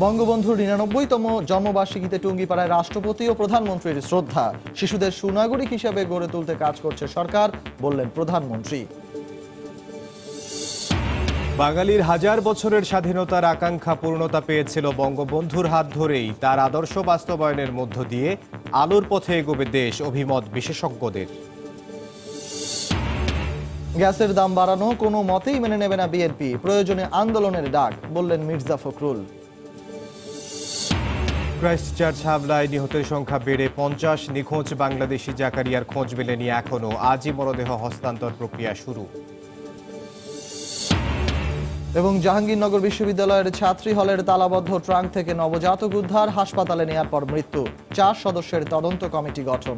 বঙ্গবন্ধুর ৯৯তম জন্মবার্ষিকীতে টুঙ্গিপাড়ায় রাষ্ট্রপতি ও প্রধানমন্ত্রীর শ্রদ্ধা। শিশুদের সুনাগরিক হিসেবে গড়ে তুলতে কাজ করছে সরকার, বললেন প্রধানমন্ত্রী। বাঙালির হাজার বছরের স্বাধীনতার আকাঙ্ক্ষা পূর্ণতা পেয়েছিল বঙ্গবন্ধুর হাত ধরেই। তার আদর্শ বাস্তবায়নের মধ্য দিয়ে আলোর পথে এগোবে দেশ, অভিমত বিশেষজ্ঞদের। গ্যাসের দাম বাড়ানো কোনো মতেই মেনে নেবে না বিএনপি, প্রয়োজনে আন্দোলনের ডাক, বললেন মির্জা ফখরুল। ক্রাইস্টচার্চ হামলায় নিহতের সংখ্যা বেড়ে ৫০, নিখোঁজ বাংলাদেশি জাকারিয়ার খোঁজ মেলেনি এখনো। আজই মরদেহ হস্তান্তর প্রক্রিয়া শুরু। এবং জাহাঙ্গীরনগর বিশ্ববিদ্যালয়ের ছাত্রী হলের তালাবদ্ধ ট্রাঙ্ক থেকে নবজাতক উদ্ধার, হাসপাতালে নেয়ার পর মৃত্যু। ৪ সদস্যের তদন্ত কমিটি গঠন।